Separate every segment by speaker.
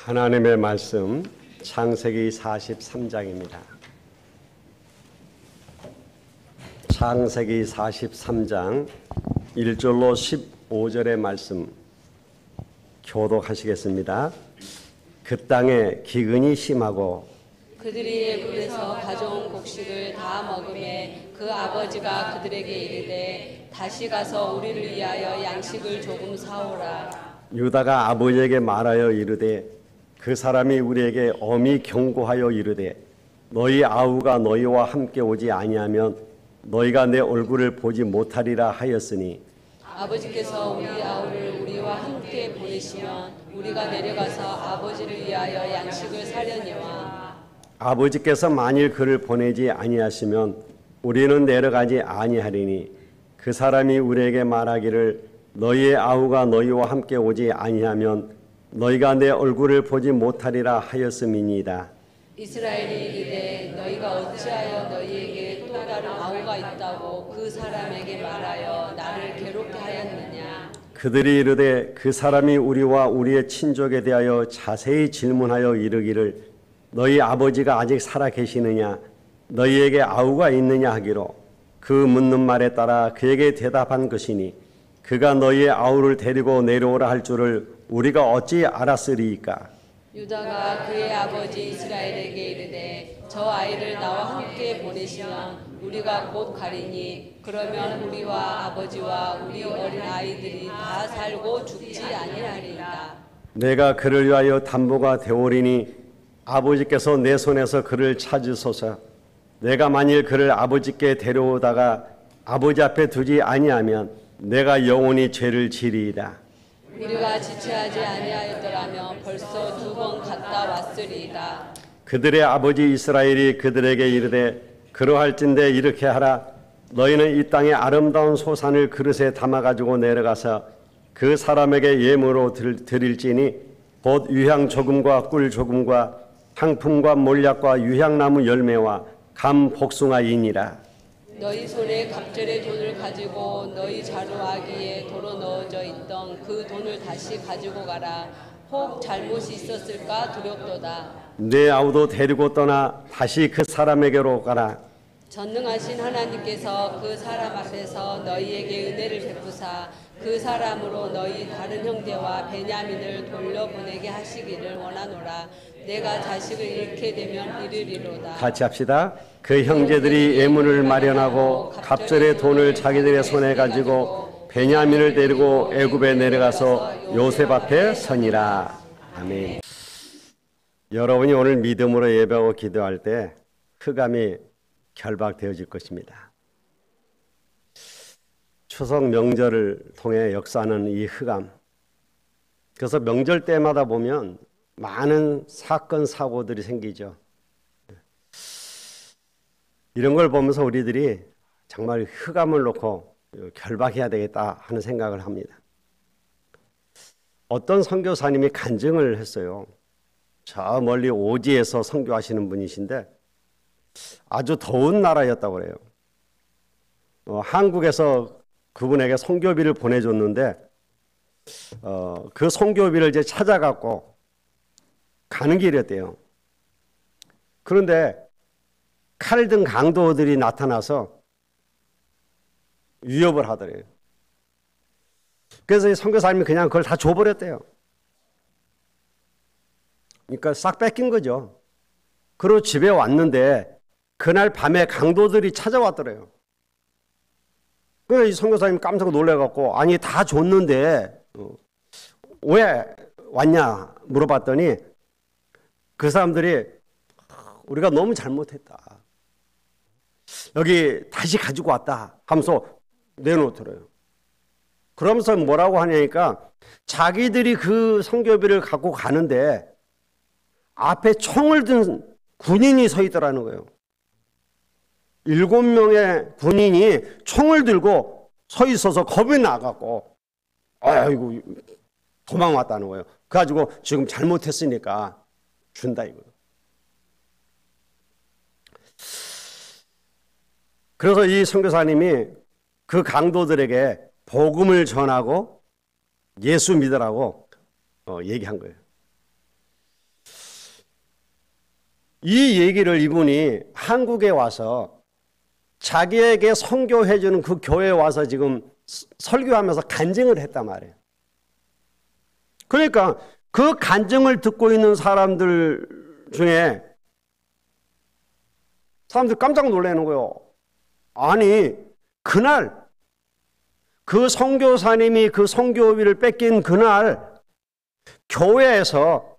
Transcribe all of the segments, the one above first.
Speaker 1: 하나님의 말씀 창세기 43장입니다. 창세기 43장 1절로 15절의 말씀 교독하시겠습니다. 그 땅에 기근이 심하고
Speaker 2: 그들이 애굽에서 가져온 곡식을 다 먹음에 그 아버지가 그들에게 이르되 다시 가서 우리를 위하여 양식을 조금 사오라.
Speaker 1: 유다가 아버지에게 말하여 이르되 그 사람이 우리에게 엄히 경고하여 이르되 너희 아우가 너희와 함께 오지 아니하면 너희가 내 얼굴을 보지 못하리라 하였으니
Speaker 2: 아버지께서 우리 아우를 우리와 함께 보내시면 우리가 내려가서 아버지를 위하여 양식을 사려니와
Speaker 1: 아버지께서 만일 그를 보내지 아니하시면 우리는 내려가지 아니하리니 그 사람이 우리에게 말하기를 너희의 아우가 너희와 함께 오지 아니하면 너희가 내 얼굴을 보지 못하리라 하였음이니이다.
Speaker 2: 이스라엘이 이르되 너희가 어찌하여 너희에게 또 다른 아우가 있다고 그 사람에게 말하여 나를 괴롭게 하였느냐.
Speaker 1: 그들이 이르되 그 사람이 우리와 우리의 친족에 대하여 자세히 질문하여 이르기를 너희 아버지가 아직 살아 계시느냐 너희에게 아우가 있느냐 하기로 그 묻는 말에 따라 그에게 대답한 것이니 그가 너희의 아우를 데리고 내려오라 할 줄을 우리가 어찌 알았으리이까.
Speaker 2: 유다가 그의 아버지 이스라엘에게 이르되 저 아이를 나와 함께 보내시면 우리가 곧 가리니 그러면 우리와 아버지와 우리 어린 아이들이 다 살고 죽지 아니하리이다.
Speaker 1: 내가 그를 위하여 담보가 되오리니 아버지께서 내 손에서 그를 찾으소서. 내가 만일 그를 아버지께 데려오다가 아버지 앞에 두지 아니하면 내가 영원히 죄를 지리이다.
Speaker 2: 우리가 지체하지 아니하였더라면 벌써 2번 갔다 왔으리이다.
Speaker 1: 그들의 아버지 이스라엘이 그들에게 이르되 그러할진대 이렇게 하라. 너희는 이 땅의 아름다운 소산을 그릇에 담아가지고 내려가서 그 사람에게 예물로 드릴지니 곧 유향 조금과 꿀 조금과 향품과 몰약과 유향나무 열매와 감 복숭아이니라.
Speaker 2: 너희 손에 갑절의 돈을 가지고 너희 자루아기에 도로 넣어져 있던 그 돈을 다시 가지고 가라. 혹 잘못이 있었을까 두렵도다.
Speaker 1: 내 아우도 데리고 떠나 다시 그 사람에게로 가라.
Speaker 2: 전능하신 하나님께서 그 사람 앞에서 너희에게 은혜를 베푸사 그 사람으로 너희 다른 형제와 베냐민을 돌려보내게 하시기를 원하노라. 내가 자식을 잃게 되면 이르리로다.
Speaker 1: 같이 합시다. 그 형제들이 예물을 마련하고 갑절의 돈을 자기들의 손에 가지고 베냐민을 데리고 애굽에 내려가서 요셉 앞에 서니라. 아멘. 여러분이 오늘 믿음으로 예배하고 기도할 때 흑암이 결박되어질 것입니다. 추석 명절을 통해 역사하는 이 흑암. 그래서 명절 때마다 보면 많은 사건 사고들이 생기죠. 이런 걸 보면서 우리들이 정말 흑암을 놓고 결박해야 되겠다 하는 생각을 합니다. 어떤 선교사님이 간증을 했어요. 저 멀리 오지에서 선교하시는 분이신데 아주 더운 나라였다고 그래요. 한국에서 그분에게 선교비를 보내줬는데 그 선교비를 이제 찾아갖고 가는 길이었대요. 그런데 칼 든 강도들이 나타나서 위협을 하더래요. 그래서 이 선교사님이 그냥 그걸 다 줘버렸대요. 그러니까 싹 뺏긴 거죠. 그리고 집에 왔는데 그날 밤에 강도들이 찾아왔더래요. 그래서 이 선교사님이 깜짝 놀래갖고 아니 다 줬는데 왜 왔냐 물어봤더니 그 사람들이 우리가 너무 잘못했다. 여기 다시 가지고 왔다 하면서 내놓더래요. 그러면서 뭐라고 하냐니까 자기들이 그 선교비를 갖고 가는데 앞에 총을 든 군인이 서 있더라는 거예요. 7명의 군인이 총을 들고 서 있어서 겁이 나갖고 아이고 도망왔다는 거예요. 그래가지고 지금 잘못했으니까 준다 이거예요. 그래서 이 선교사님이 그 강도들에게 복음을 전하고 예수 믿으라고 얘기한 거예요. 이 얘기를 이분이 한국에 와서 자기에게 선교해주는 그 교회에 와서 지금 설교하면서 간증을 했단 말이에요. 그러니까 그 간증을 듣고 있는 사람들 중에 사람들이 깜짝 놀라는 거예요. 아니, 그날 그 선교사님이 그 선교비를 뺏긴 그날 교회에서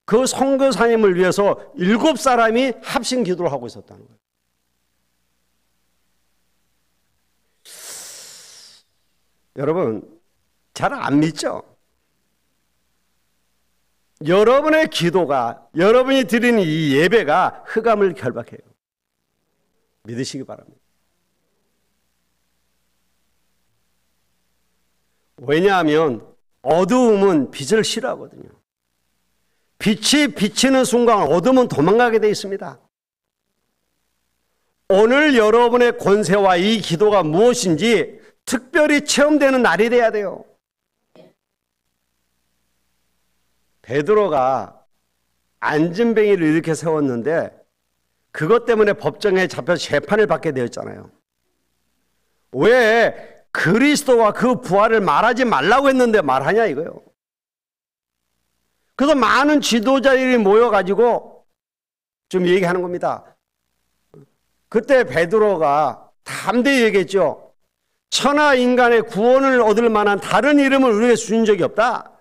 Speaker 1: 그 선교사님을 위해서 7사람이 합심 기도를 하고 있었다는 거예요. 여러분, 잘 안 믿죠? 여러분의 기도가, 여러분이 드리는 이 예배가 흑암을 결박해요. 믿으시기 바랍니다. 왜냐하면 어두움은 빛을 싫어하거든요. 빛이 비치는 순간 어둠은 도망가게 되어 있습니다. 오늘 여러분의 권세와 이 기도가 무엇인지 특별히 체험되는 날이 돼야 돼요. 베드로가 안진뱅이를 이렇게 세웠는데 그것 때문에 법정에 잡혀서 재판을 받게 되었잖아요. 왜 그리스도와 그 부활을 말하지 말라고 했는데 말하냐 이거요. 그래서 많은 지도자들이 모여가지고 좀 얘기하는 겁니다. 그때 베드로가 담대히 얘기했죠. 천하 인간의 구원을 얻을 만한 다른 이름을 우리에게 주신 적이 없다.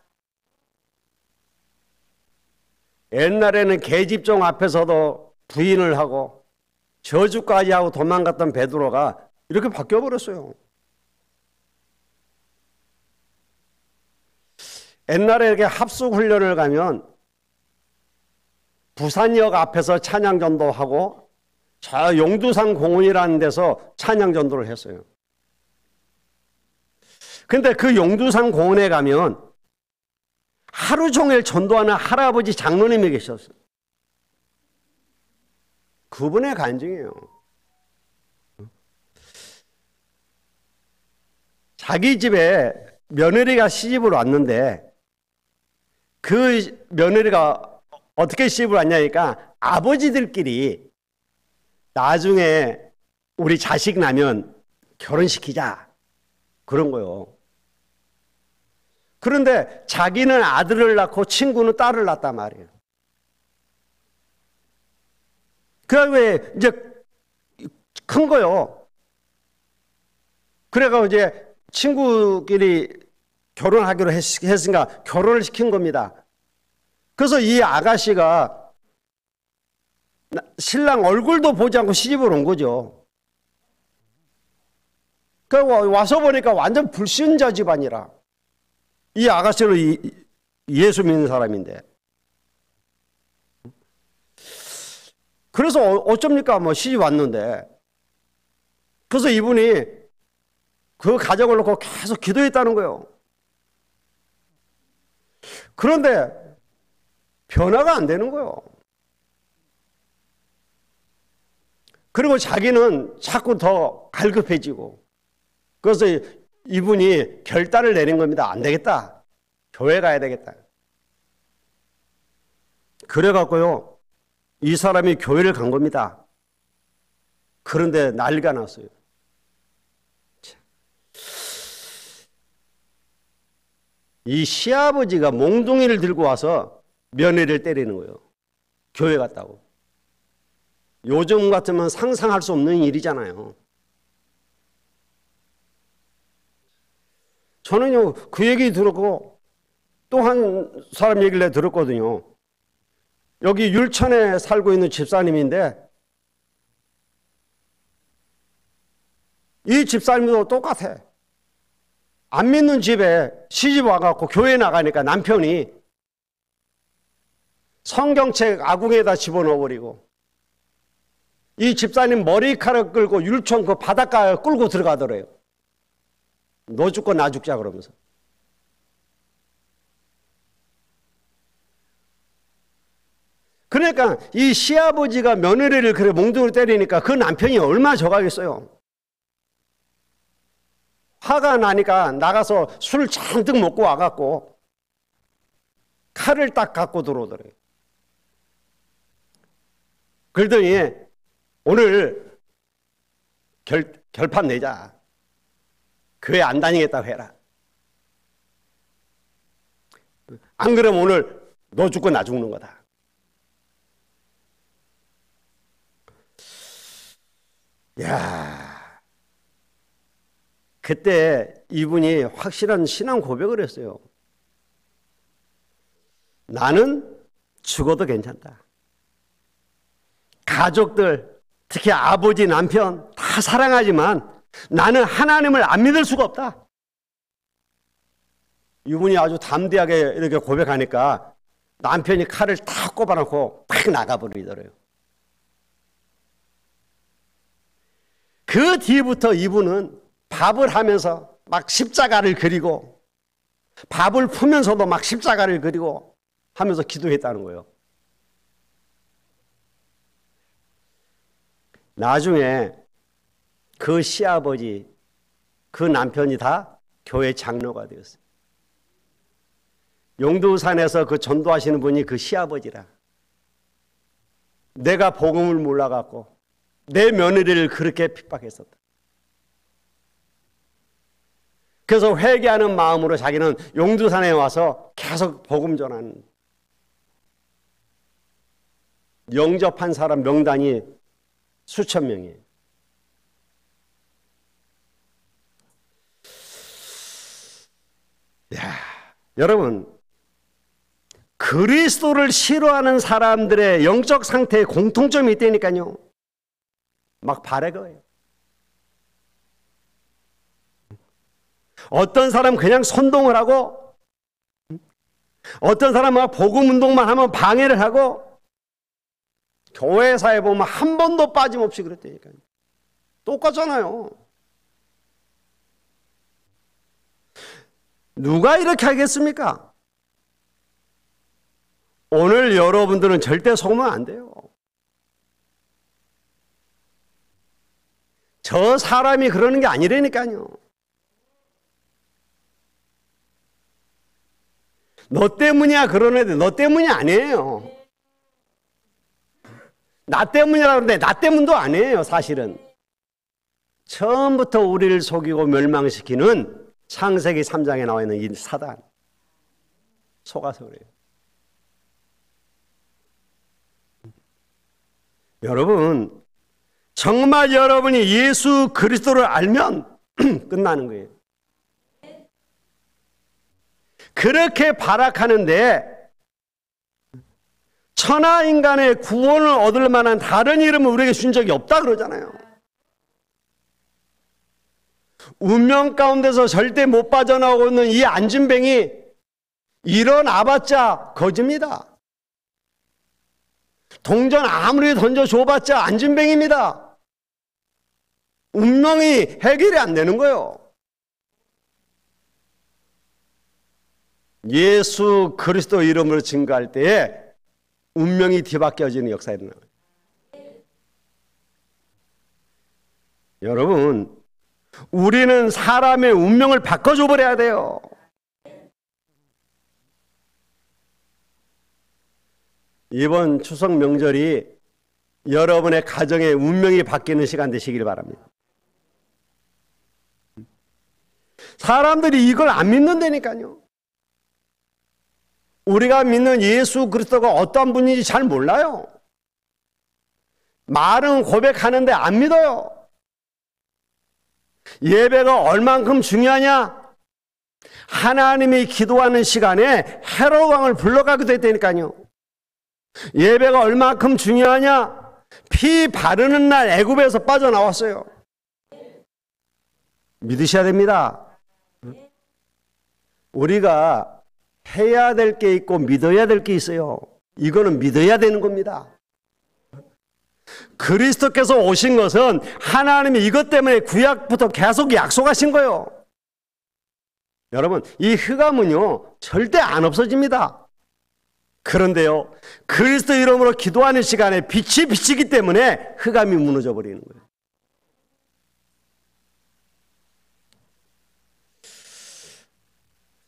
Speaker 1: 옛날에는 계집종 앞에서도 부인을 하고 저주까지 하고 도망갔던 베드로가 이렇게 바뀌어버렸어요. 옛날에 이렇게 합숙훈련을 가면 부산역 앞에서 찬양전도하고 저 용두산 공원이라는 데서 찬양전도를 했어요. 근데 그 용두산 공원에 가면 하루 종일 전도하는 할아버지 장로님이 계셨어요. 그분의 간증이에요. 자기 집에 며느리가 시집을 왔는데 그 며느리가 어떻게 시집을 왔냐니까 아버지들끼리 나중에 우리 자식 나면 결혼시키자 그런 거요. 그런데 자기는 아들을 낳고 친구는 딸을 낳았단 말이에요. 그래 이제 큰 거요. 그래가 이제 친구끼리 결혼하기로 했으니까 결혼을 시킨 겁니다. 그래서 이 아가씨가 신랑 얼굴도 보지 않고 시집을 온 거죠. 그 와서 보니까 완전 불신자 집안이라. 이 아가씨는 예수 믿는 사람인데. 그래서 어쩝니까? 뭐 시집 왔는데. 그래서 이분이 그 가정을 놓고 계속 기도했다는 거예요. 그런데 변화가 안 되는 거예요. 그리고 자기는 자꾸 더 갈급해지고. 그래서 이분이 결단을 내린 겁니다. 안 되겠다. 교회 가야 되겠다. 그래갖고요. 이 사람이 교회를 간 겁니다. 그런데 난리가 났어요. 이 시아버지가 몽둥이를 들고 와서 며느리를 때리는 거예요. 교회 갔다고. 요즘 같으면 상상할 수 없는 일이잖아요. 저는요, 그 얘기 들었고 또 한 사람 얘기를 들었거든요. 여기 율천에 살고 있는 집사님인데 이 집사님도 똑같아. 안 믿는 집에 시집 와갖고 교회 나가니까 남편이 성경책 아궁에다 집어넣어버리고 이 집사님 머리카락 끌고 율천 그 바닷가에 끌고 들어가더래요. 너 죽고 나 죽자 그러면서. 그러니까 이 시아버지가 며느리를 그래 몽둥이로 때리니까 그 남편이 얼마나 져가겠어요. 화가 나니까 나가서 술 잔뜩 먹고 와갖고 칼을 딱 갖고 들어오더래요. 그러더니 오늘 결판 내자. 교회 안 다니겠다고 해라. 안 그러면 오늘 너 죽고 나 죽는 거다. 야, 그때 이분이 확실한 신앙 고백을 했어요. 나는 죽어도 괜찮다. 가족들, 특히 아버지, 남편 다 사랑하지만 나는 하나님을 안 믿을 수가 없다. 이분이 아주 담대하게 이렇게 고백하니까 남편이 칼을 탁 꼽아놓고 팍 나가버리더래요. 그 뒤부터 이분은 밥을 하면서 막 십자가를 그리고 밥을 푸면서도 막 십자가를 그리고 하면서 기도했다는 거예요. 나중에 그 시아버지, 그 남편이 다 교회 장로가 되었어요. 용두산에서 그 전도하시는 분이 그 시아버지라. 내가 복음을 몰라갖고 내 며느리를 그렇게 핍박했었다. 그래서 회개하는 마음으로 자기는 용두산에 와서 계속 복음 전하는, 영접한 사람 명단이 수천 명이에요. 야, 여러분, 그리스도를 싫어하는 사람들의 영적 상태에 공통점이 있다니까요. 막 바래거예요. 어떤 사람 그냥 선동을 하고, 어떤 사람은 막 복음 운동만 하면 방해를 하고, 교회사에 보면 한 번도 빠짐없이 그랬다니까요. 똑같잖아요. 누가 이렇게 하겠습니까? 오늘 여러분들은 절대 속으면 안 돼요. 저 사람이 그러는 게 아니라니까요. 너 때문이야 그러는데 너 때문이 아니에요. 나 때문이라고 그러는데 나 때문도 아니에요. 사실은 처음부터 우리를 속이고 멸망시키는 창세기 3장에 나와 있는 이 사단, 속아서 그래요. 여러분, 정말 여러분이 예수 그리스도를 알면 끝나는 거예요. 그렇게 발악하는데 천하 인간의 구원을 얻을 만한 다른 이름을 우리에게 준 적이 없다 그러잖아요. 운명 가운데서 절대 못 빠져나오고 있는 이 안진뱅이 일어나봤자 거짓입니다. 동전 아무리 던져줘봤자 안진뱅입니다. 운명이 해결이 안 되는 거예요. 예수 그리스도 이름으로 증거할 때에 운명이 뒤바뀌어지는 역사가 일어나요. 여러분, 우리는 사람의 운명을 바꿔줘 버려야 돼요. 이번 추석 명절이 여러분의 가정의 운명이 바뀌는 시간 되시길 바랍니다. 사람들이 이걸 안 믿는다니까요. 우리가 믿는 예수 그리스도가 어떤 분인지 잘 몰라요. 말은 고백하는데 안 믿어요. 예배가 얼만큼 중요하냐? 하나님이 기도하는 시간에 헤롯 왕을 불러가기도 했다니까요. 예배가 얼만큼 중요하냐? 피 바르는 날 애굽에서 빠져나왔어요. 믿으셔야 됩니다. 우리가 해야 될 게 있고 믿어야 될 게 있어요. 이거는 믿어야 되는 겁니다. 그리스도께서 오신 것은 하나님이 이것 때문에 구약부터 계속 약속하신 거예요. 여러분, 이 흑암은요 절대 안 없어집니다. 그런데요, 그리스도 이름으로 기도하는 시간에 빛이 비치기 때문에 흑암이 무너져 버리는 거예요.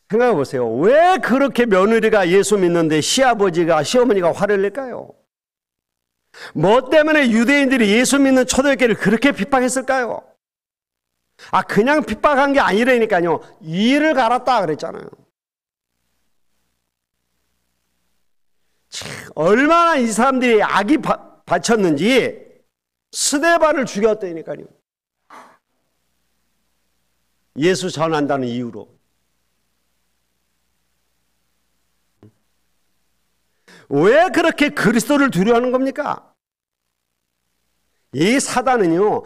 Speaker 1: 생각해 보세요. 왜 그렇게 며느리가 예수 믿는데 시아버지가 시어머니가 화를 낼까요? 뭐 때문에 유대인들이 예수 믿는 초대교회를 그렇게 핍박했을까요? 그냥 핍박한 게 아니라니까요. 이를 갈았다 그랬잖아요. 얼마나 이 사람들이 악이 바쳤는지 스데반을 죽였다니까요. 예수 전한다는 이유로. 왜 그렇게 그리스도를 두려워하는 겁니까? 이 사단은요,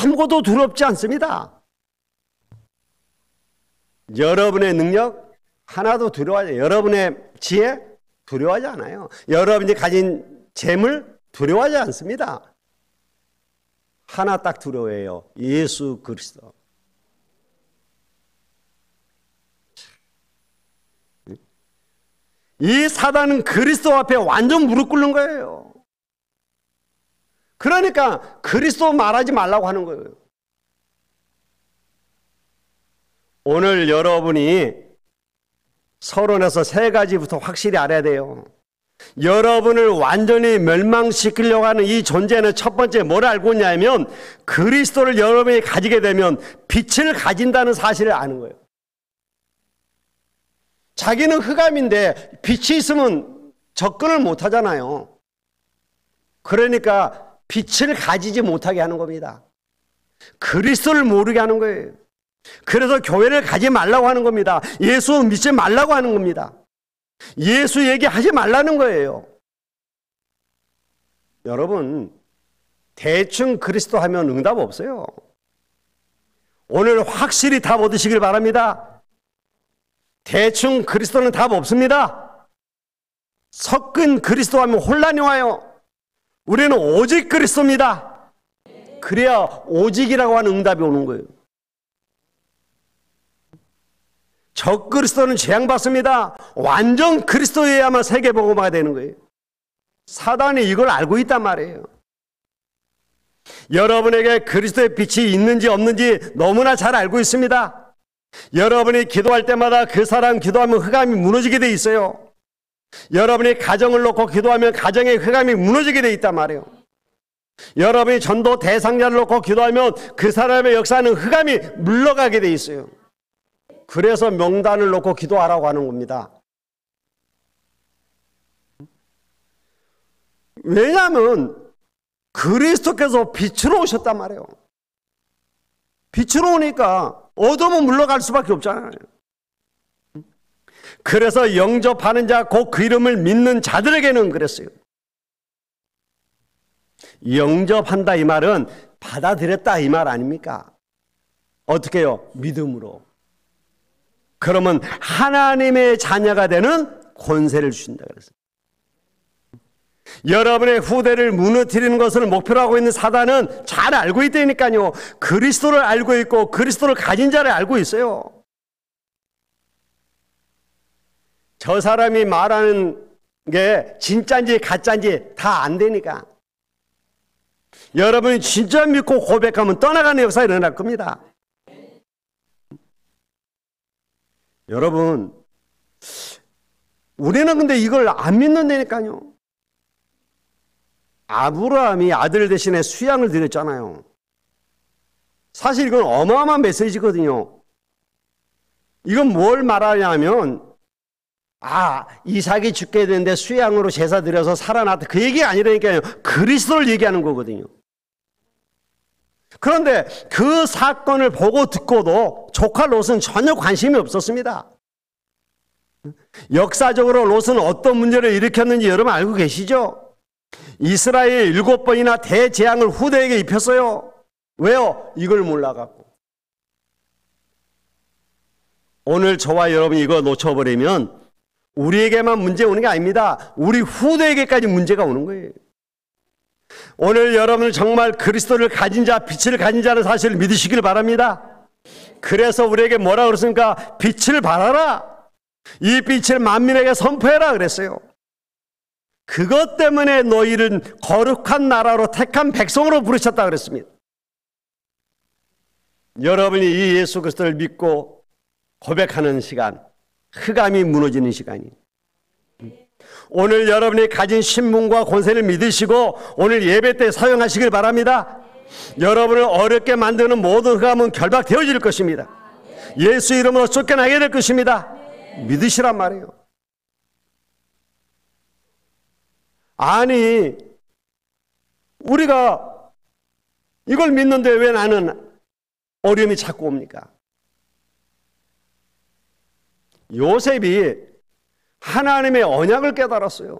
Speaker 1: 아무것도 두렵지 않습니다. 여러분의 능력 하나도 두려워하지 않아요. 여러분의 지혜 두려워하지 않아요. 여러분이 가진 재물 두려워하지 않습니다. 하나 딱 두려워해요. 예수 그리스도. 이 사단은 그리스도 앞에 완전 무릎 꿇는 거예요. 그러니까 그리스도 말하지 말라고 하는 거예요. 오늘 여러분이 서론에서 세 가지부터 확실히 알아야 돼요. 여러분을 완전히 멸망시키려고 하는 이 존재는 첫 번째 뭘 알고 있냐면 그리스도를 여러분이 가지게 되면 빛을 가진다는 사실을 아는 거예요. 자기는 흑암인데 빛이 있으면 접근을 못 하잖아요. 그러니까 빛을 가지지 못하게 하는 겁니다. 그리스도를 모르게 하는 거예요. 그래서 교회를 가지 말라고 하는 겁니다. 예수 믿지 말라고 하는 겁니다. 예수 얘기하지 말라는 거예요. 여러분, 대충 그리스도 하면 응답 없어요. 오늘 확실히 답 얻으시길 바랍니다. 대충 그리스도는 답 없습니다. 섞은 그리스도 하면 혼란이 와요. 우리는 오직 그리스도입니다. 그래야 오직이라고 하는 응답이 오는 거예요. 적 그리스도는 재앙받습니다. 완전 그리스도여야만 세계복음화가 되는 거예요. 사단이 이걸 알고 있단 말이에요. 여러분에게 그리스도의 빛이 있는지 없는지 너무나 잘 알고 있습니다. 여러분이 기도할 때마다 그 사람 기도하면 흑암이 무너지게 돼 있어요. 여러분이 가정을 놓고 기도하면 가정의 흑암이 무너지게 돼 있단 말이에요. 여러분이 전도 대상자를 놓고 기도하면 그 사람의 역사는 흑암이 물러가게 돼 있어요. 그래서 명단을 놓고 기도하라고 하는 겁니다. 왜냐하면 그리스도께서 빛으로 오셨단 말이에요. 빛으로 오니까 어둠은 물러갈 수밖에 없잖아요. 그래서 영접하는 자, 곧 그 이름을 믿는 자들에게는 그랬어요. 영접한다 이 말은 받아들였다 이 말 아닙니까? 어떻게 해요? 믿음으로. 그러면 하나님의 자녀가 되는 권세를 주신다 그랬어요. 여러분의 후대를 무너뜨리는 것을 목표로 하고 있는 사단은 잘 알고 있다니까요. 그리스도를 알고 있고 그리스도를 가진 자를 알고 있어요. 저 사람이 말하는 게 진짜인지 가짜인지 다 안 되니까. 여러분이 진짜 믿고 고백하면 떠나가는 역사가 일어날 겁니다. 여러분, 우리는 근데 이걸 안 믿는다니까요. 아브라함이 아들 대신에 수양을 드렸잖아요. 사실 이건 어마어마한 메시지거든요. 이건 뭘 말하냐면 이삭이 죽게 되는데 수양으로 제사 드려서 살아났다. 그 얘기가 아니라니까요. 그리스도를 얘기하는 거거든요. 그런데 그 사건을 보고 듣고도 조카 롯은 전혀 관심이 없었습니다. 역사적으로 롯은 어떤 문제를 일으켰는지 여러분 알고 계시죠? 이스라엘 7번이나 대재앙을 후대에게 입혔어요. 왜요? 이걸 몰라갖고. 오늘 저와 여러분이 이거 놓쳐버리면 우리에게만 문제 오는 게 아닙니다. 우리 후대에게까지 문제가 오는 거예요. 오늘 여러분은 정말 그리스도를 가진 자, 빛을 가진 자는 사실을 믿으시길 바랍니다. 그래서 우리에게 뭐라 그랬습니까? 빛을 발하라. 이 빛을 만민에게 선포해라 그랬어요. 그것 때문에 너희는 거룩한 나라로 택한 백성으로 부르셨다 그랬습니다. 여러분이 이 예수 그리스도를 믿고 고백하는 시간, 흑암이 무너지는 시간이. 오늘 여러분이 가진 신분과 권세를 믿으시고 오늘 예배 때 사용하시길 바랍니다. 여러분을 어렵게 만드는 모든 흑암은 결박되어질 것입니다. 예수 이름으로 쫓겨나게 될 것입니다. 믿으시란 말이에요. 아니, 우리가 이걸 믿는데 왜 나는 어려움이 자꾸 옵니까? 요셉이 하나님의 언약을 깨달았어요.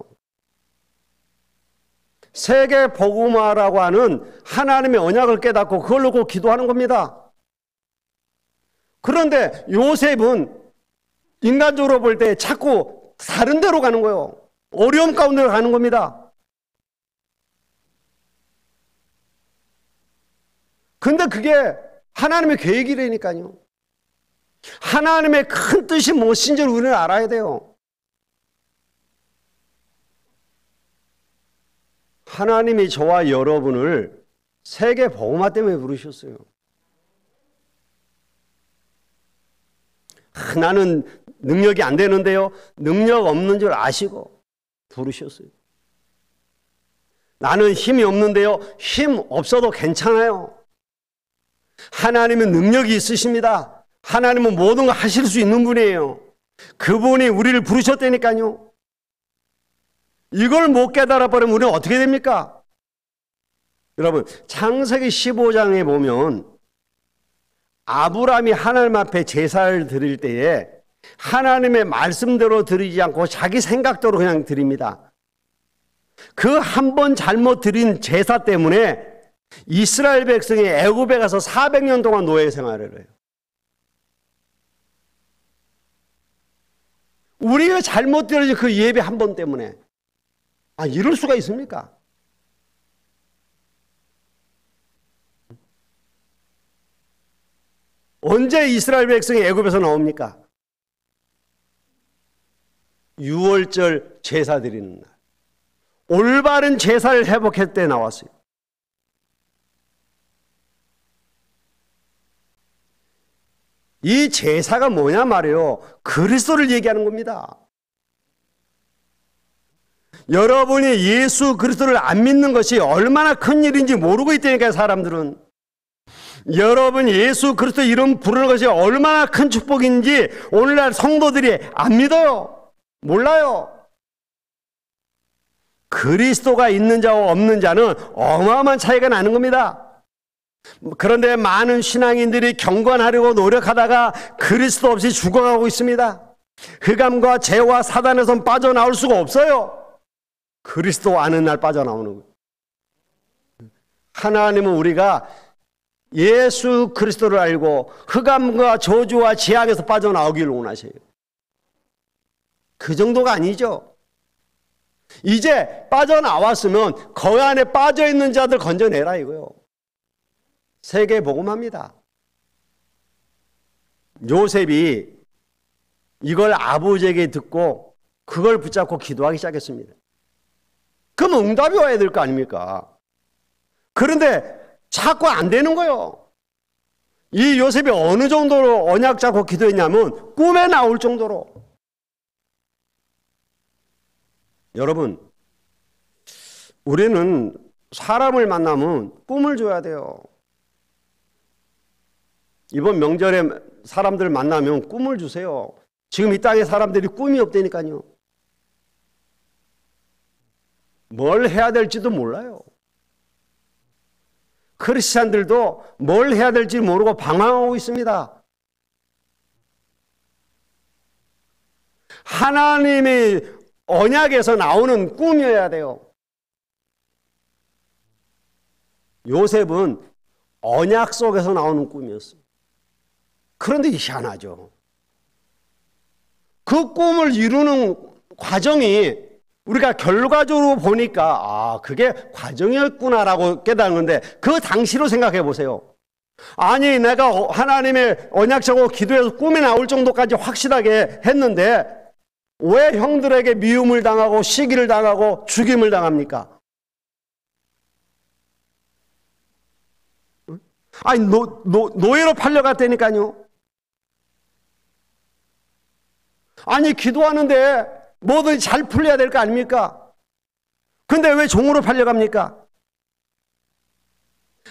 Speaker 1: 세계 복음화라고 하는 하나님의 언약을 깨닫고 그걸 놓고 기도하는 겁니다. 그런데 요셉은 인간적으로 볼 때 자꾸 다른 데로 가는 거예요. 어려움 가운데로 가는 겁니다. 근데 그게 하나님의 계획이라니까요. 하나님의 큰 뜻이 무엇인지를 우리는 알아야 돼요. 하나님이 저와 여러분을 세계 복음화 때문에 부르셨어요. 나는 능력이 안 되는데요. 능력 없는 줄 아시고 부르셨어요. 나는 힘이 없는데요. 힘 없어도 괜찮아요. 하나님은 능력이 있으십니다. 하나님은 모든 걸 하실 수 있는 분이에요. 그분이 우리를 부르셨다니까요. 이걸 못 깨달아 버리면 우리는 어떻게 됩니까? 여러분, 창세기 15장에 보면 아브라함이 하나님 앞에 제사를 드릴 때에 하나님의 말씀대로 드리지 않고 자기 생각대로 그냥 드립니다. 그 한 번 잘못 드린 제사 때문에 이스라엘 백성이 애굽에 가서 400년 동안 노예 생활을 해요. 우리가 잘못 드려진 그 예배 한 번 때문에 이럴 수가 있습니까? 언제 이스라엘 백성이 애굽에서 나옵니까? 유월절 제사 드리는 날. 올바른 제사를 회복할 때 나왔어요. 이 제사가 뭐냐 말이에요. 그리스도를 얘기하는 겁니다. 여러분이 예수 그리스도를 안 믿는 것이 얼마나 큰 일인지 모르고 있다니까요, 사람들은. 여러분이 예수 그리스도 이름 부르는 것이 얼마나 큰 축복인지 오늘날 성도들이 안 믿어요. 몰라요. 그리스도가 있는 자와 없는 자는 어마어마한 차이가 나는 겁니다. 그런데 많은 신앙인들이 경건하려고 노력하다가 그리스도 없이 죽어가고 있습니다. 흑암과 죄와 사단에선 빠져나올 수가 없어요. 그리스도 아는 날 빠져나오는 거예요. 하나님은 우리가 예수 그리스도를 알고 흑암과 저주와 죄악에서 빠져나오기를 원하셔요. 그 정도가 아니죠. 이제 빠져나왔으면 그 안에 빠져있는 자들 건져내라 이거요. 세계 복음합니다. 요셉이 이걸 아버지에게 듣고 그걸 붙잡고 기도하기 시작했습니다. 그럼 응답이 와야 될 거 아닙니까? 그런데 자꾸 안 되는 거예요. 이 요셉이 어느 정도로 언약 잡고 기도했냐면 꿈에 나올 정도로. 여러분, 우리는 사람을 만나면 꿈을 줘야 돼요. 이번 명절에 사람들 만나면 꿈을 주세요. 지금 이 땅에 사람들이 꿈이 없다니까요. 뭘 해야 될지도 몰라요. 크리스찬들도 뭘 해야 될지 모르고 방황하고 있습니다. 하나님의 언약에서 나오는 꿈이어야 돼요. 요셉은 언약 속에서 나오는 꿈이었어요. 그런데 희한하죠. 그 꿈을 이루는 과정이 우리가 결과적으로 보니까 그게 과정이었구나라고 깨닫는데 그 당시로 생각해 보세요. 아니 내가 하나님의 언약적으로 기도해서 꿈에 나올 정도까지 확실하게 했는데 왜 형들에게 미움을 당하고 시기를 당하고 죽임을 당합니까? 아니 노예로 팔려갔다니까요. 아니 기도하는데 뭐든지 잘 풀려야 될 거 아닙니까? 근데 왜 종으로 팔려갑니까?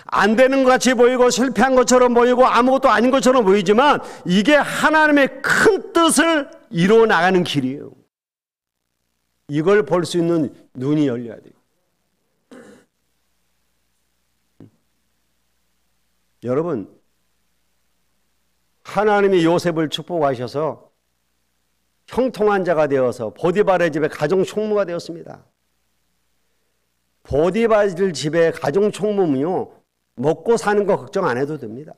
Speaker 1: 안 되는 것 같이 보이고 실패한 것처럼 보이고 아무것도 아닌 것처럼 보이지만 이게 하나님의 큰 뜻을 이루어 나가는 길이에요. 이걸 볼 수 있는 눈이 열려야 돼요. 여러분, 하나님이 요셉을 축복하셔서 형통한 자가 되어서 보디발의 집에 가정 총무가 되었습니다. 보디발 집에 가정 총무면요, 먹고 사는 거 걱정 안 해도 됩니다.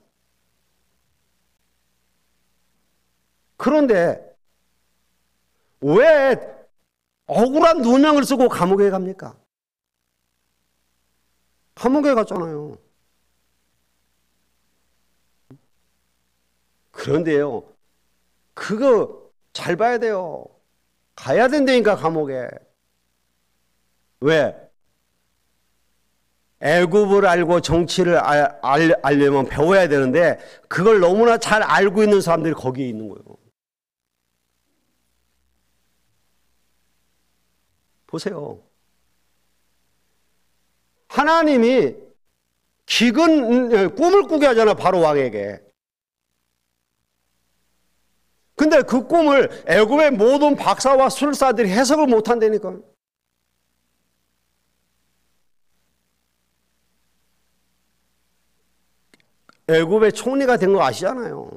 Speaker 1: 그런데 왜 억울한 누명을 쓰고 감옥에 갑니까? 감옥에 갔잖아요. 그런데요, 그거 잘 봐야 돼요. 가야 된다니까, 감옥에. 왜? 애굽을 알고 정치를 알려면 배워야 되는데 그걸 너무나 잘 알고 있는 사람들이 거기에 있는 거예요. 보세요. 하나님이 꿈을 꾸게 하잖아, 바로 왕에게. 근데 그 꿈을 애굽의 모든 박사와 술사들이 해석을 못한다니까. 애굽의 총리가 된 거 아시잖아요.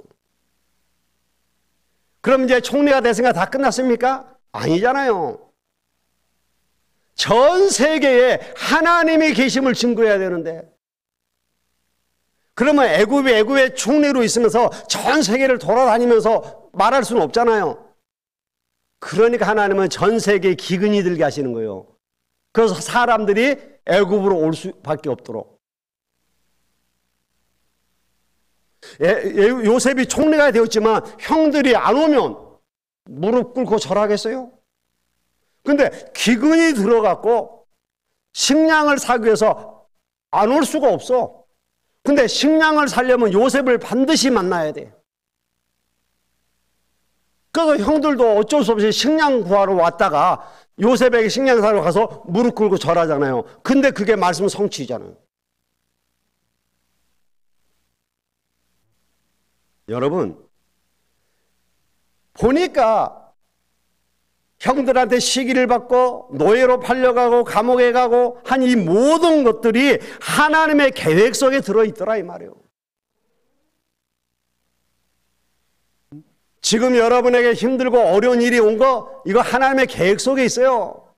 Speaker 1: 그럼 이제 총리가 됐으니까 다 끝났습니까? 아니잖아요. 전 세계에 하나님의 계심을 증거해야 되는데, 그러면 애굽의 총리로 있으면서 전 세계를 돌아다니면서 말할 수는 없잖아요. 그러니까 하나님은 전 세계에 기근이 들게 하시는 거예요. 그래서 사람들이 애굽으로 올 수밖에 없도록. 요셉이 총리가 되었지만 형들이 안 오면 무릎 꿇고 절하겠어요? 근데 기근이 들어갔고 식량을 사기 위해서 안 올 수가 없어. 근데 식량을 사려면 요셉을 반드시 만나야 돼. 그래서 형들도 어쩔 수 없이 식량 구하러 왔다가 요셉에게 식량 사러 가서 무릎 꿇고 절하잖아요. 근데 그게 말씀 성취잖아요. 여러분, 보니까 형들한테 시기를 받고 노예로 팔려가고 감옥에 가고 한 이 모든 것들이 하나님의 계획 속에 들어있더라 이 말이에요. 지금 여러분에게 힘들고 어려운 일이 온 거, 이거 하나님의 계획 속에 있어요.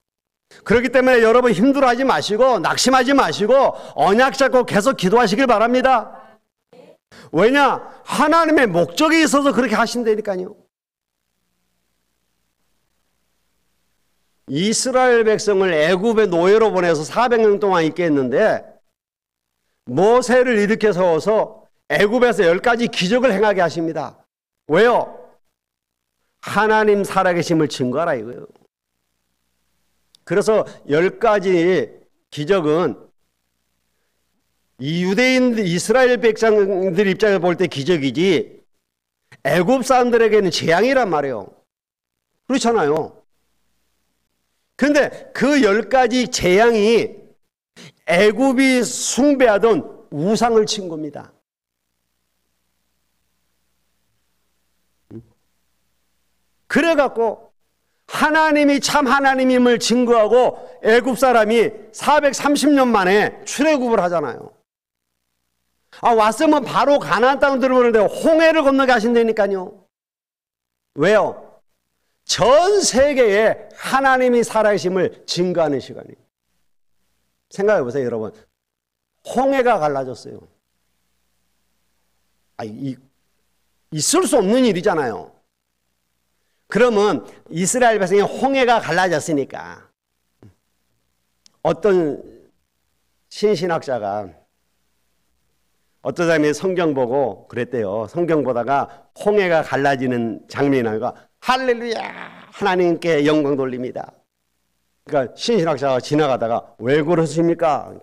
Speaker 1: 그렇기 때문에 여러분 힘들어하지 마시고 낙심하지 마시고 언약 잡고 계속 기도하시길 바랍니다. 왜냐? 하나님의 목적이 있어서 그렇게 하신다니까요. 이스라엘 백성을 애굽의 노예로 보내서 400년 동안 있게 했는데 모세를 일으켜 세워서 애굽에서 10가지 기적을 행하게 하십니다. 왜요? 하나님 살아계심을 증거하라 이거예요. 그래서 10가지 기적은 이 유대인 이스라엘 백성들 입장에서 볼 때 기적이지 애굽 사람들에게는 재앙이란 말이에요. 그렇잖아요. 그런데 그 10가지 재앙이 애굽이 숭배하던 우상을 친 겁니다. 그래갖고 하나님이 참 하나님임을 증거하고 애굽 사람이 430년 만에 출애굽을 하잖아요. 왔으면 바로 가나안 땅 들어오는데 홍해를 건너게 하신다니까요. 왜요? 전 세계에 하나님이 살아계심을 증거하는 시간이에요. 생각해 보세요, 여러분. 홍해가 갈라졌어요. 있을 수 없는 일이잖아요. 그러면 이스라엘 백성이 홍해가 갈라졌으니까 어떤 신신학자가 어떤 사람이 성경 보고 그랬대요. 성경 보다가 홍해가 갈라지는 장면이 나니까 할렐루야 하나님께 영광 돌립니다. 그러니까 신신학자가 지나가다가 왜 그러십니까?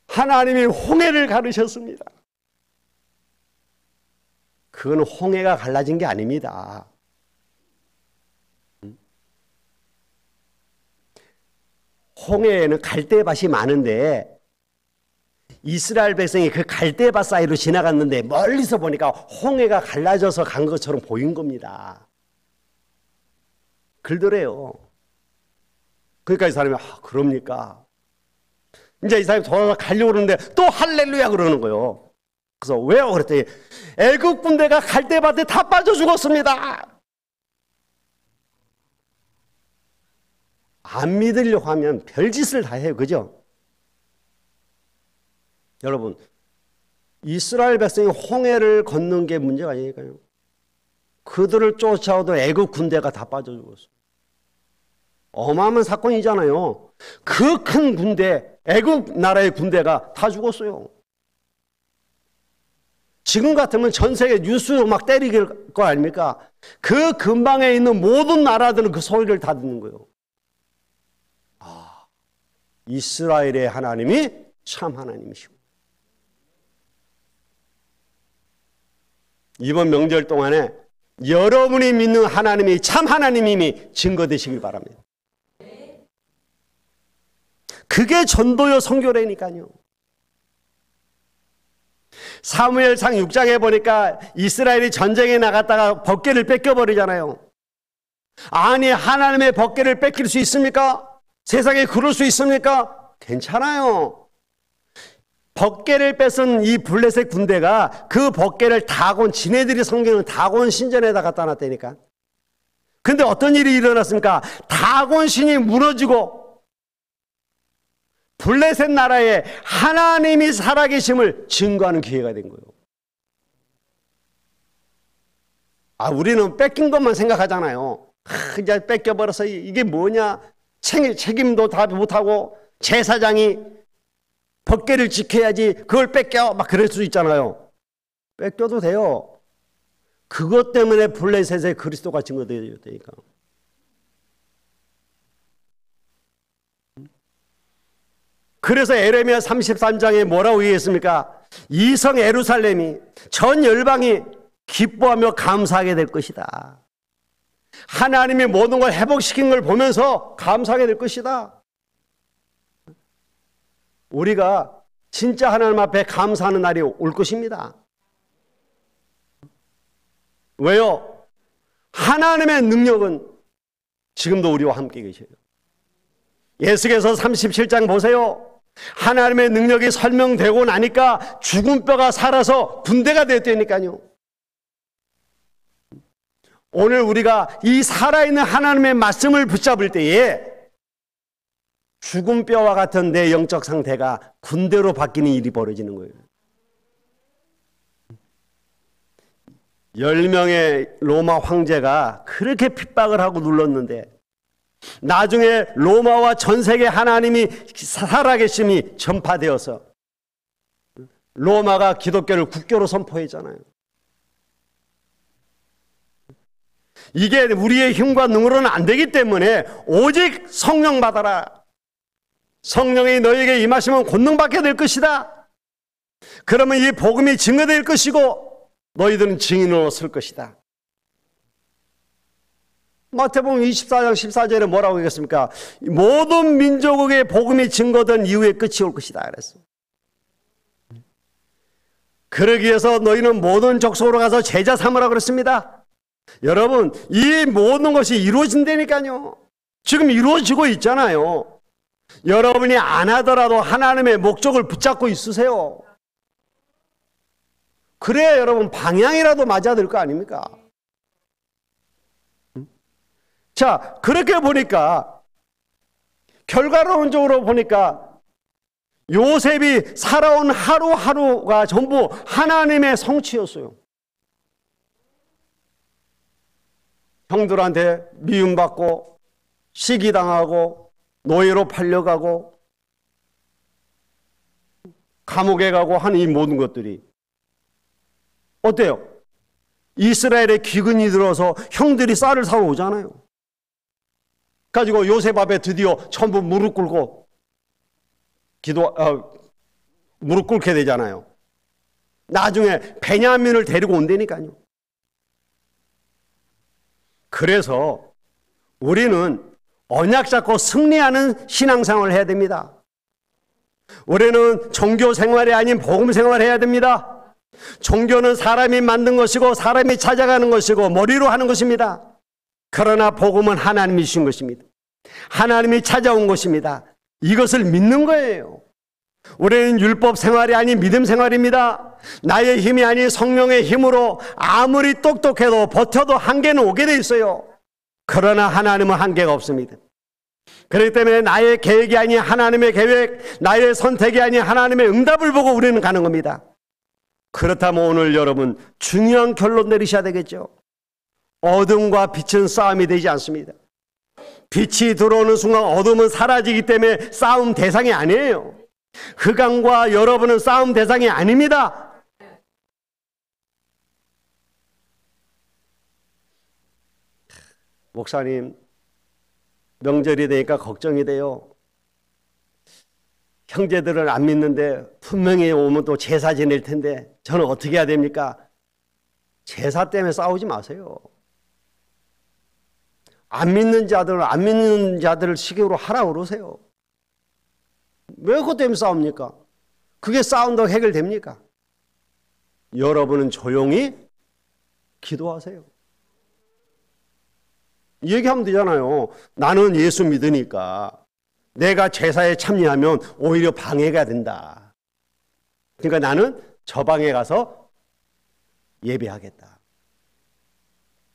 Speaker 1: 하나님이 홍해를 가르셨습니다. 그건 홍해가 갈라진 게 아닙니다. 홍해에는 갈대밭이 많은데 이스라엘 백성이 그 갈대밭 사이로 지나갔는데 멀리서 보니까 홍해가 갈라져서 간 것처럼 보인 겁니다. 그러더래요. 그러니까 이 사람이 그럽니까? 이제 이 사람이 돌아서 가려고 그러는데 또 할렐루야 그러는 거예요. 그래서 왜요? 그랬더니 애굽 군대가 갈대밭에 다 빠져 죽었습니다. 안 믿으려고 하면 별짓을 다 해요. 그죠? 여러분, 이스라엘 백성이 홍해를 걷는 게 문제가 아니니까요. 그들을 쫓아오던 애굽 군대가 다 빠져 죽었어요. 어마어마한 사건이잖아요. 그 큰 군대, 애굽 나라의 군대가 다 죽었어요. 지금 같으면 전 세계 뉴스로 막 때리길 거 아닙니까? 그 근방에 있는 모든 나라들은 그 소리를 다 듣는 거예요. 이스라엘의 하나님이 참 하나님이시고. 이번 명절 동안에 여러분이 믿는 하나님이 참 하나님임이 증거되시길 바랍니다. 그게 전도요 선교라니까요. 사무엘상 6장에 보니까 이스라엘이 전쟁에 나갔다가 벗개를 뺏겨버리잖아요. 아니 하나님의 벗개를 뺏길 수 있습니까? 세상에 그럴 수 있습니까? 괜찮아요. 벗개를 뺏은 이 블레셋 군대가 그 벗개를 다곤, 지네들이 성경은 다곤 신전에다 갖다 놨다니까. 근데 어떤 일이 일어났습니까? 다곤 신이 무너지고 블레셋 나라에 하나님이 살아계심을 증거하는 기회가 된 거예요. 우리는 뺏긴 것만 생각하잖아요. 이제 뺏겨버려서 이게 뭐냐? 책임도 다 못하고 제사장이 법궤를 지켜야지 그걸 뺏겨 막 그럴 수 있잖아요. 뺏겨도 돼요. 그것 때문에 블레셋에 그리스도가 증거되었다니까. 그래서 에레미야 33장에 뭐라고 얘기했습니까? 이 성 예루살렘이 전 열방이 기뻐하며 감사하게 될 것이다. 하나님이 모든 걸 회복시킨 걸 보면서 감사하게 될 것이다. 우리가 진짜 하나님 앞에 감사하는 날이 올 것입니다. 왜요? 하나님의 능력은 지금도 우리와 함께 계셔요. 예수께서 37장 보세요. 하나님의 능력이 설명되고 나니까 죽은 뼈가 살아서 군대가 됐다니까요. 오늘 우리가 이 살아있는 하나님의 말씀을 붙잡을 때에 죽은 뼈와 같은 내 영적 상태가 군대로 바뀌는 일이 벌어지는 거예요. 10명의 로마 황제가 그렇게 핍박을 하고 눌렀는데 나중에 로마와 전 세계 하나님이 살아계심이 전파되어서 로마가 기독교를 국교로 선포했잖아요. 이게 우리의 힘과 능으로는 안 되기 때문에 오직 성령 받아라. 성령이 너에게 임하시면 권능받게 될 것이다. 그러면 이 복음이 증거될 것이고 너희들은 증인으로 설 것이다. 마태복음 24장 14절에 뭐라고 했습니까? 모든 민족에게 복음이 증거된 이후에 끝이 올 것이다 그랬어. 그러기 위해서 너희는 모든 족속으로 가서 제자 삼으라 그랬습니다. 여러분, 이 모든 것이 이루어진다니까요. 지금 이루어지고 있잖아요. 여러분이 안 하더라도 하나님의 목적을 붙잡고 있으세요. 그래야 여러분 방향이라도 맞아야 될 거 아닙니까? 자, 그렇게 보니까 결과론적으로 보니까 요셉이 살아온 하루하루가 전부 하나님의 성취였어요. 형들한테 미움받고 시기당하고 노예로 팔려가고 감옥에 가고 하는 이 모든 것들이 어때요? 이스라엘의 기근이 들어서 형들이 쌀을 사러 오잖아요. 가지고 요셉 앞에 드디어 전부 무릎 꿇고 무릎 꿇게 되잖아요. 나중에 베냐민을 데리고 온다니까요. 그래서 우리는 언약 잡고 승리하는 신앙생활을 해야 됩니다. 우리는 종교 생활이 아닌 복음 생활을 해야 됩니다. 종교는 사람이 만든 것이고 사람이 찾아가는 것이고 머리로 하는 것입니다. 그러나 복음은 하나님이 주신 것입니다. 하나님이 찾아온 것입니다. 이것을 믿는 거예요. 우리는 율법 생활이 아닌 믿음 생활입니다. 나의 힘이 아닌 성령의 힘으로 아무리 똑똑해도 버텨도 한계는 오게 돼 있어요. 그러나 하나님은 한계가 없습니다. 그렇기 때문에 나의 계획이 아닌 하나님의 계획, 나의 선택이 아닌 하나님의 응답을 보고 우리는 가는 겁니다. 그렇다면 오늘 여러분 중요한 결론 내리셔야 되겠죠. 어둠과 빛은 싸움이 되지 않습니다. 빛이 들어오는 순간 어둠은 사라지기 때문에 싸움 대상이 아니에요. 흑암과 여러분은 싸움 대상이 아닙니다. 목사님, 명절이 되니까 걱정이 돼요. 형제들을 안 믿는데 분명히 오면 또 제사 지낼 텐데 저는 어떻게 해야 됩니까? 제사 때문에 싸우지 마세요. 안 믿는 자들을 시기로 하라고 그러세요. 왜 그것 때문에 싸웁니까? 그게 싸운다고 해결됩니까? 여러분은 조용히 기도하세요. 얘기하면 되잖아요. 나는 예수 믿으니까 내가 제사에 참여하면 오히려 방해가 된다. 그러니까 나는 저 방에 가서 예배하겠다.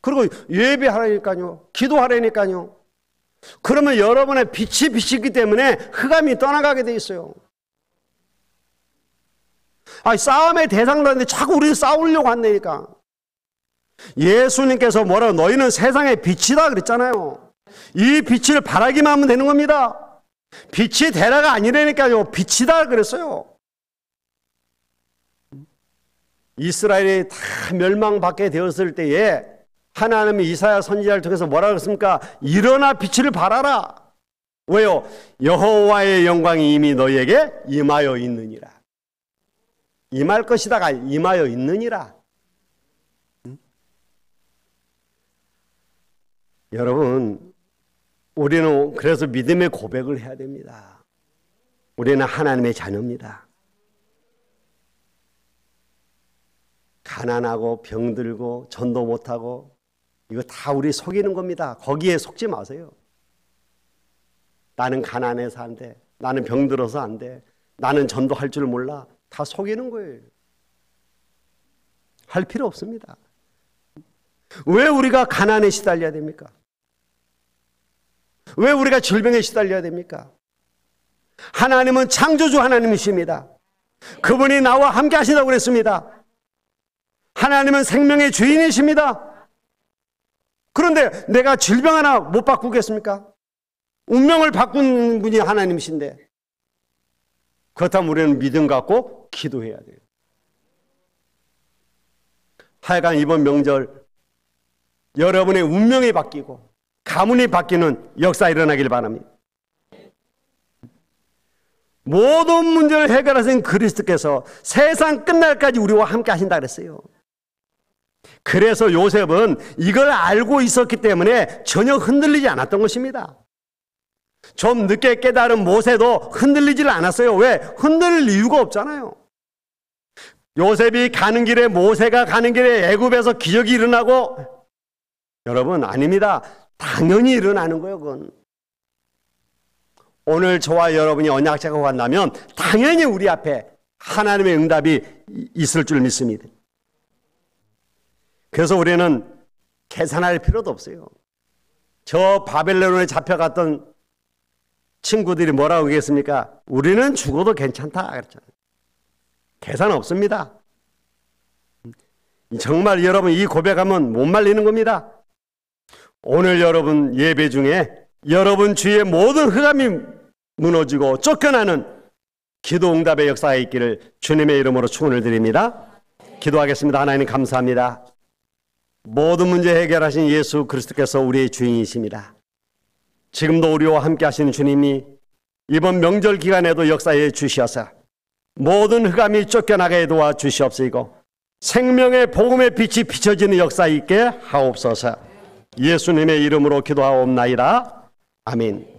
Speaker 1: 그리고 예배하라니까요. 기도하라니까요. 그러면 여러분의 빛이 비치기 때문에 흑암이 떠나가게 돼 있어요. 싸움의 대상이라는데 자꾸 우리는 싸우려고 한다니까. 예수님께서 뭐라고 너희는 세상의 빛이다 그랬잖아요. 이 빛을 바라기만 하면 되는 겁니다. 빛이 되라가 아니라니까요. 빛이다 그랬어요. 이스라엘이 다 멸망받게 되었을 때에 하나님이 이사야 선지자를 통해서 뭐라고 그랬습니까? 일어나 빛을 발하라. 왜요? 여호와의 영광이 이미 너희에게 임하여 있느니라. 임할 것이다가 임하여 있느니라. 여러분, 우리는 그래서 믿음의 고백을 해야 됩니다. 우리는 하나님의 자녀입니다. 가난하고 병들고 전도 못하고 이거 다 우리 속이는 겁니다. 거기에 속지 마세요. 나는 가난해서 안 돼. 나는 병들어서 안 돼. 나는 전도할 줄 몰라. 다 속이는 거예요. 할 필요 없습니다. 왜 우리가 가난에 시달려야 됩니까? 왜 우리가 질병에 시달려야 됩니까? 하나님은 창조주 하나님이십니다. 그분이 나와 함께 하신다고 그랬습니다. 하나님은 생명의 주인이십니다. 그런데 내가 질병 하나 못 바꾸겠습니까? 운명을 바꾼 분이 하나님이신데. 그렇다면 우리는 믿음 갖고 기도해야 돼요. 하여간 이번 명절 여러분의 운명이 바뀌고 가문이 바뀌는 역사 일어나길 바랍니다. 모든 문제를 해결하신 그리스도께서 세상 끝날까지 우리와 함께 하신다 그랬어요. 그래서 요셉은 이걸 알고 있었기 때문에 전혀 흔들리지 않았던 것입니다. 좀 늦게 깨달은 모세도 흔들리질 않았어요. 왜? 흔들릴 이유가 없잖아요. 요셉이 가는 길에 모세가 가는 길에 애굽에서 기적이 일어나고 여러분 아닙니다. 당연히 일어나는 거예요. 그건. 오늘 저와 여러분이 언약 작업을 한다면 당연히 우리 앞에 하나님의 응답이 있을 줄 믿습니다. 그래서 우리는 계산할 필요도 없어요. 저 바벨론에 잡혀갔던 친구들이 뭐라고 하겠습니까? 우리는 죽어도 괜찮다 그랬잖아요. 계산 없습니다. 정말 여러분 이 고백하면 못 말리는 겁니다. 오늘 여러분 예배 중에 여러분 주위의 모든 흑암이 무너지고 쫓겨나는 기도 응답의 역사가 있기를 주님의 이름으로 축원을 드립니다. 기도하겠습니다. 하나님 감사합니다. 모든 문제 해결하신 예수 그리스도께서 우리의 주인이십니다. 지금도 우리와 함께 하시는 주님이 이번 명절 기간에도 역사해 주시어서 모든 흑암이 쫓겨나게 도와주시옵시고 생명의 복음의 빛이 비춰지는 역사 있게 하옵소서. 예수님의 이름으로 기도하옵나이다. 아멘.